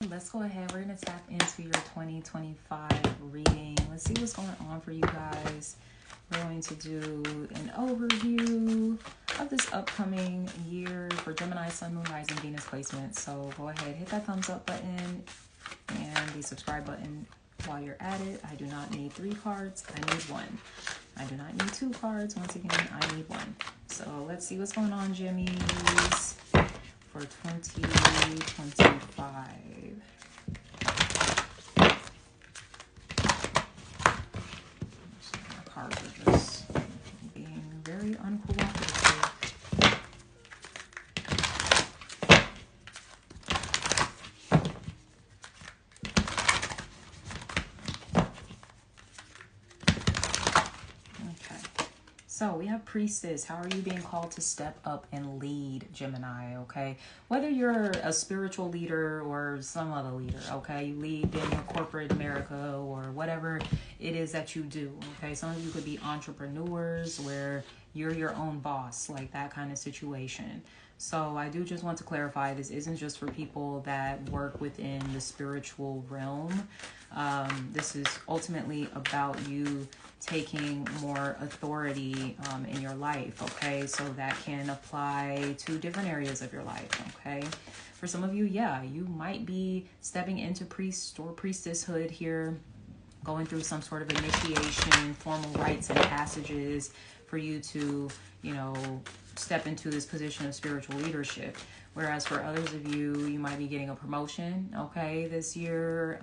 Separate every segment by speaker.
Speaker 1: Let's go ahead. We're going to tap into your 2025 reading. Let's see what's going on for you guys. We're going to do an overview of this upcoming year for Gemini, Sun, Moon, Rising, Venus placement. So go ahead, hit that thumbs up button and the subscribe button while you're at it. I do not need 3 cards. I need 1. I do not need 2 cards. Once again, I need 1. So let's see what's going on, Gemmies, for 2025. My cards are just being very uncooperative. So we have Priestess. How are you being called to step up and lead, Gemini, okay? Whether you're a spiritual leader or some other leader, okay? You lead in your corporate America or whatever it is that you do, okay? Some of you could be entrepreneurs where you're your own boss, like that kind of situation. So I do just want to clarify, this isn't just for people that work within the spiritual realm. This is ultimately about you taking more authority in your life, okay? So that can apply to different areas of your life, okay? For some of you, yeah, you might be stepping into priest or priestesshood here, going through some sort of initiation, formal rites and passages for you to, you know, step into this position of spiritual leadership. Whereas for others of you, you might be getting a promotion, okay, this year.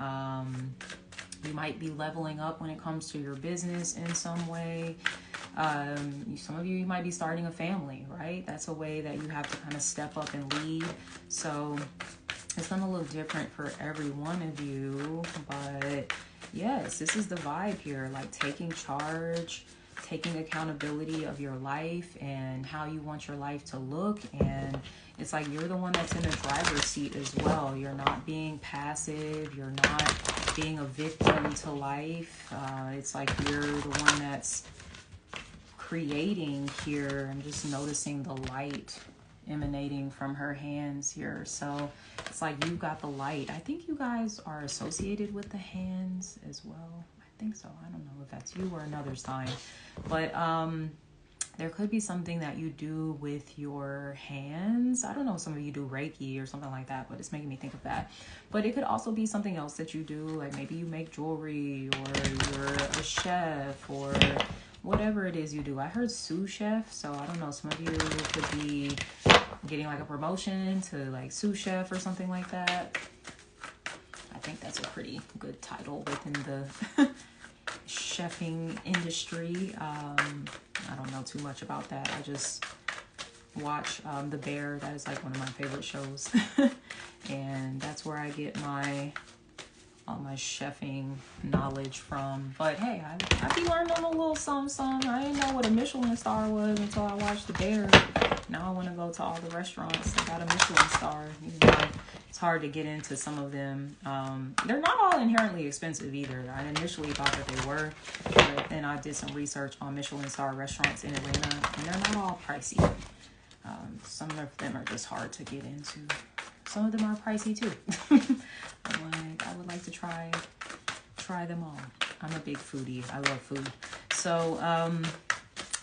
Speaker 1: You might be leveling up when it comes to your business in some way. Some of you might be starting a family, right? That's a way that you have to kind of step up and lead. So it's going to look different for every one of you. But yes, this is the vibe here, like taking charge, taking accountability of your life and how you want your life to look. And it's like you're the one that's in the driver's seat as well. You're not being passive. You're not being a victim to life. It's like you're the one that's creating here. I'm just noticing the light emanating from her hands here. So it's like you got the light. I think you guys are associated with the hands as well. I think so. I don't know if that's you or another sign. But there could be something that you do with your hands. I don't know if some of you do Reiki or something like that, but it's making me think of that. But it could also be something else that you do, like maybe you make jewelry or you're a chef or whatever it is you do. I heard sous chef, so I don't know. Some of you could be getting like a promotion to like sous chef or something like that. I think that's a pretty good title within the chefing industry. I don't know too much about that. I just watch The Bear. That is like one of my favorite shows. And that's where I get all my chefing knowledge from. But hey, I be learning a little something. I didn't know what a Michelin star was until I watched The Bear. Now I want to go to all the restaurants that got a Michelin star. You know, it's hard to get into some of them. They're not all inherently expensive either. I initially thought that they were, but then I did some research on Michelin star restaurants in Atlanta, and they're not all pricey. Some of them are just hard to get into. Some of them are pricey too. I would like to try them all. I'm a big foodie. I love food. So,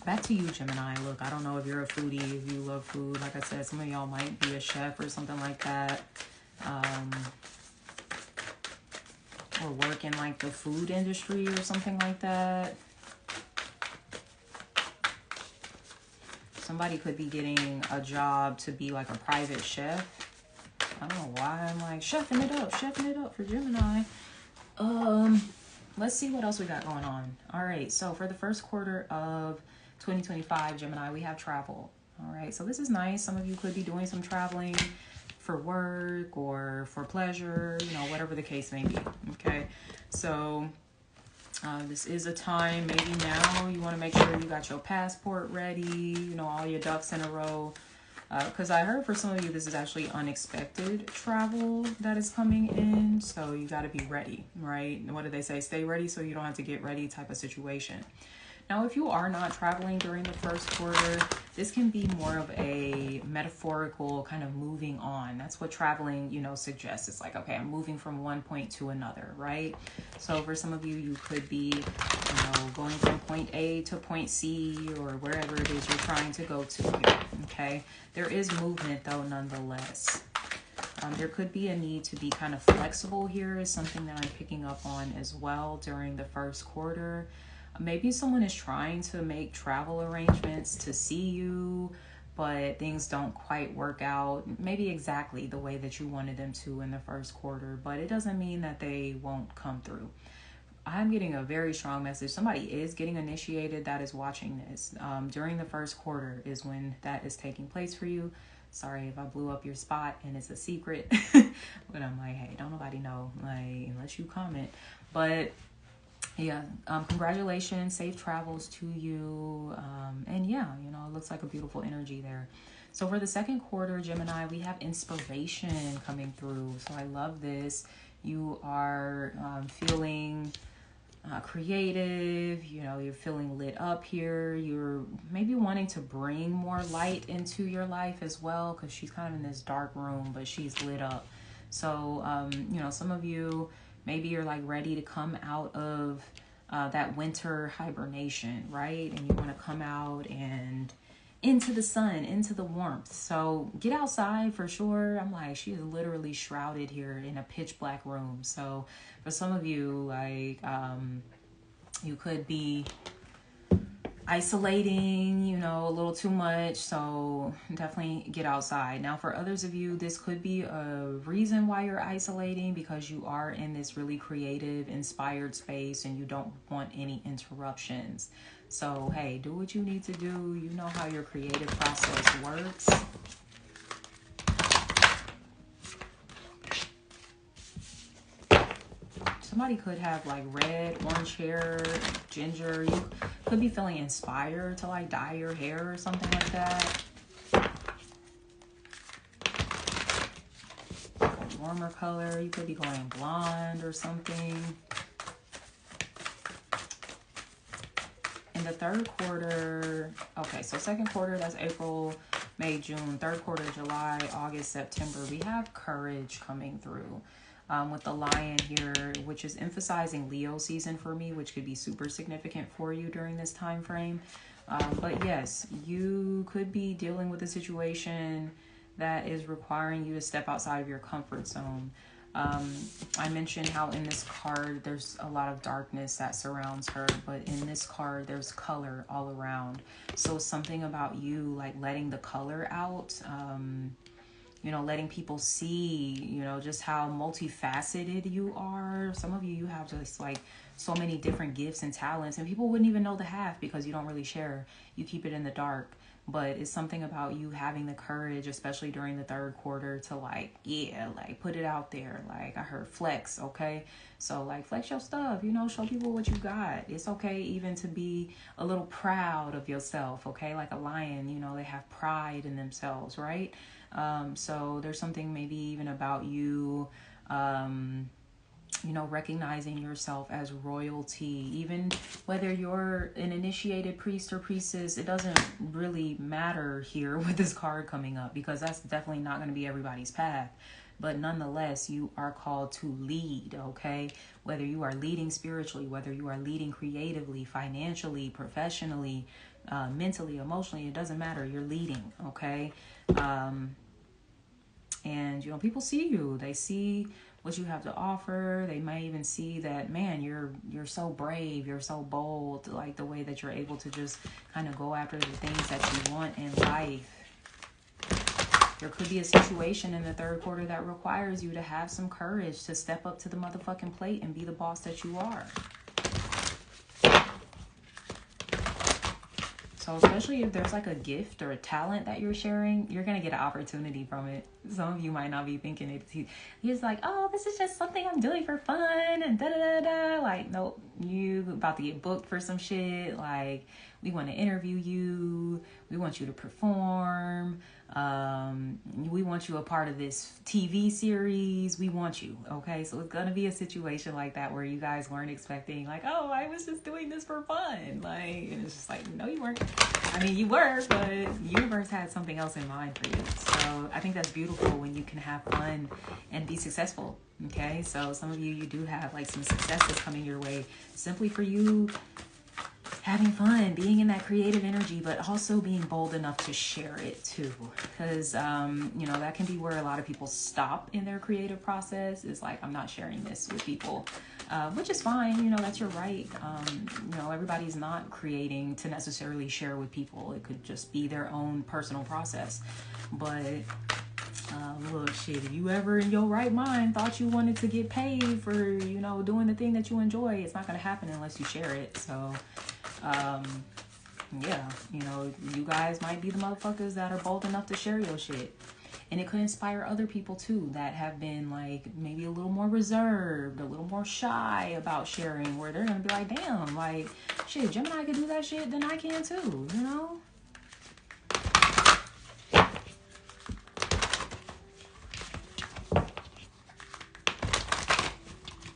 Speaker 1: back to you, Gemini. Look, I don't know if you're a foodie, if you love food. Like I said, some of y'all might be a chef or something like that. Or work in like the food industry or something like that. Somebody could be getting a job to be like a private chef. I don't know why I'm like chefing it up for Gemini. Let's see what else we got going on. All right, so for the first quarter of 2025, Gemini, we have travel. All right, so this is nice. Some of you could be doing some traveling for work or for pleasure, you know, whatever the case may be. Okay, so this is a time, maybe now you want to make sure you got your passport ready, you know, all your ducks in a row. Because I heard for some of you, this is actually unexpected travel that is coming in. So you got to be ready, right? What do they say? Stay ready so you don't have to get ready type of situation. Now, if you are not traveling during the first quarter, this can be more of a metaphorical kind of moving on. That's what traveling, suggests. It's like, okay, I'm moving from one point to another, right? So for some of you, you could be, going from point A to point C or wherever it is you're trying to go to here, okay? There is movement, though, nonetheless. There could be a need to be kind of flexible here is something that I'm picking up on as well during the first quarter. Maybe someone is trying to make travel arrangements to see you, but things don't quite work out maybe exactly the way that you wanted them to in the first quarter, but it doesn't mean that they won't come through. I'm getting a very strong message. Somebody is getting initiated that is watching this. During the first quarter is when that is taking place for you. Sorry if I blew up your spot and it's a secret, but I'm like, hey, don't nobody know, like, unless you comment. But yeah, congratulations, safe travels to you. And yeah, it looks like a beautiful energy there. So for the second quarter, Gemini, we have inspiration coming through. So I love this. You are feeling creative, you're feeling lit up here. You're maybe wanting to bring more light into your life as well, because she's kind of in this dark room, but she's lit up. So, some of you, maybe you're like ready to come out of that winter hibernation, right? And you want to come out and into the sun, into the warmth. So get outside for sure. I'm like, she is literally shrouded here in a pitch black room. So for some of you, like, you could be isolating, a little too much. So definitely get outside. Now, for others of you, this could be a reason why you're isolating, because you are in this really creative, inspired space and you don't want any interruptions. So, hey, do what you need to do. You know how your creative process works. Somebody could have like red, orange hair, ginger. You could be feeling inspired to like dye your hair or something like that. A warmer color. You could be going blonde or something. In the third quarter, okay, so second quarter, that's April, May, June. Third quarter, July, August, September. We have courage coming through. With the lion here, which is emphasizing Leo season for me, which could be super significant for you during this time frame. But yes, you could be dealing with a situation that is requiring you to step outside of your comfort zone. I mentioned how in this card there's a lot of darkness that surrounds her, but in this card there's color all around. So something about you like letting the color out, letting people see, just how multifaceted you are. Some of you have just like so many different gifts and talents, and people wouldn't even know the half because you don't really share. You keep it in the dark. But it's something about you having the courage, especially during the third quarter, to put it out there. Like I heard flex, okay? So like flex your stuff, show people what you got. It's okay even to be a little proud of yourself, okay? Like a lion, they have pride in themselves, right? So there's something maybe even about you, recognizing yourself as royalty. Even whether you're an initiated priest or priestess, it doesn't really matter here with this card coming up, because that's definitely not going to be everybody's path. But nonetheless, you are called to lead, okay? Whether you are leading spiritually, whether you are leading creatively, financially, professionally, mentally, emotionally, it doesn't matter. You're leading, okay? And, people see you. They see what you have to offer. They might even see that, man, you're so brave, you're so bold, like the way that you're able to just kind of go after the things that you want in life. There could be a situation in the third quarter that requires you to have some courage to step up to the motherfucking plate and be the boss that you are. So especially if there's like a gift or a talent that you're sharing, you're going to get an opportunity from it. Some of you might not be thinking it. He's like, oh, this is just something I'm doing for fun and da-da-da-da. Like, nope, you about to get booked for some shit. Like, we want to interview you. We want you to perform. We want you a part of this TV series. We want you. Okay. So it's going to be a situation like that where you guys weren't expecting like, oh, I was just doing this for fun. Like, and it's just like, no, you weren't. I mean, you were, but the universe had something else in mind for you. So I think that's beautiful when you can have fun and be successful. Okay. So some of you do have like some successes coming your way simply for you having fun, being in that creative energy, but also being bold enough to share it too. Because, that can be where a lot of people stop in their creative process. Is like, I'm not sharing this with people, which is fine. That's your right. Everybody's not creating to necessarily share with people. It could just be their own personal process. But look, shit, if you ever in your right mind thought you wanted to get paid for, doing the thing that you enjoy, it's not going to happen unless you share it. So, you guys might be the motherfuckers that are bold enough to share your shit. And it could inspire other people too that have been like maybe a little more reserved, a little more shy about sharing, where they're going to be like, damn, like, shit, Gemini can do that shit, then I can too,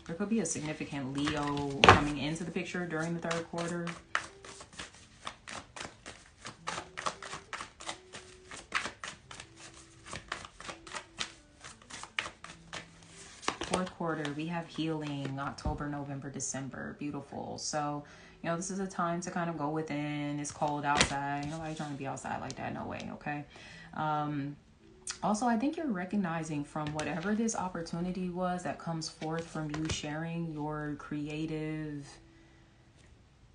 Speaker 1: There could be a significant Leo coming into the picture during the third quarter. Fourth quarter, we have healing, October, November, December. Beautiful. So, this is a time to kind of go within. It's cold outside. Nobody trying to be outside like that. No way. Okay. Also, I think you're recognizing from whatever this opportunity was that comes forth from you sharing your creative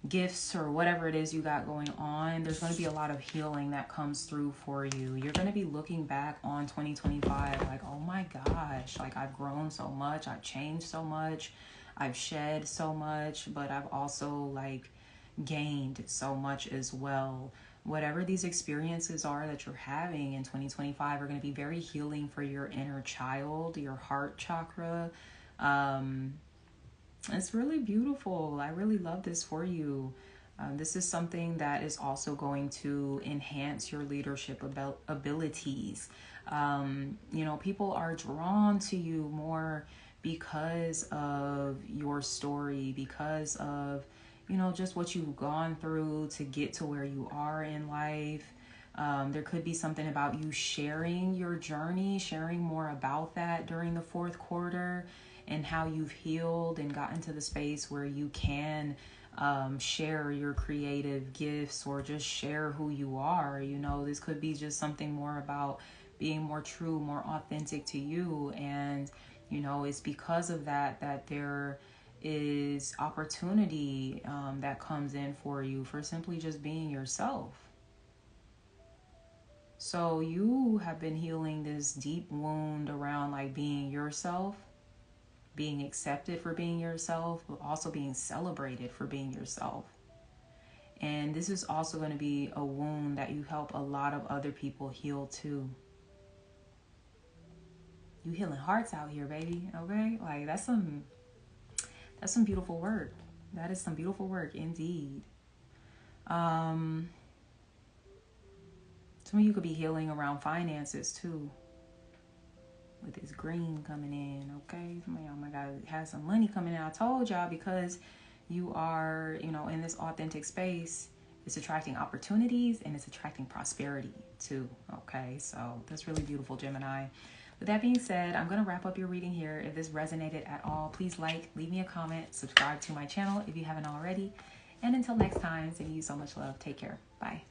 Speaker 1: gifts or whatever it is you got going on, there's going to be a lot of healing that comes through for you. You're going to be looking back on 2025 like, oh my gosh, like I've grown so much, I've changed so much, I've shed so much, but I've also like gained so much as well. Whatever these experiences are that you're having in 2025 are going to be very healing for your inner child, your heart chakra. It's really beautiful. I really love this for you. This is something that is also going to enhance your leadership abilities. People are drawn to you more because of your story, because of just what you've gone through to get to where you are in life. There could be something about you sharing your journey, sharing more about that during the fourth quarter and how you've healed and gotten to the space where you can share your creative gifts or just share who you are. This could be just something more about being more true, more authentic to you. And, it's because of that there is opportunity that comes in for you for simply just being yourself. So you have been healing this deep wound around like being yourself, being accepted for being yourself, but also being celebrated for being yourself. And this is also going to be a wound that you help a lot of other people heal too. You healing hearts out here, baby. Okay? Like that's some beautiful work. That is some beautiful work indeed. Some of you could be healing around finances too. With this green coming in, okay? Some of y'all might have some money coming in. I told y'all, because you are, in this authentic space, it's attracting opportunities and it's attracting prosperity too, okay? So that's really beautiful, Gemini. With that being said, I'm going to wrap up your reading here. If this resonated at all, please leave me a comment, subscribe to my channel if you haven't already. And until next time, sending you so much love. Take care. Bye.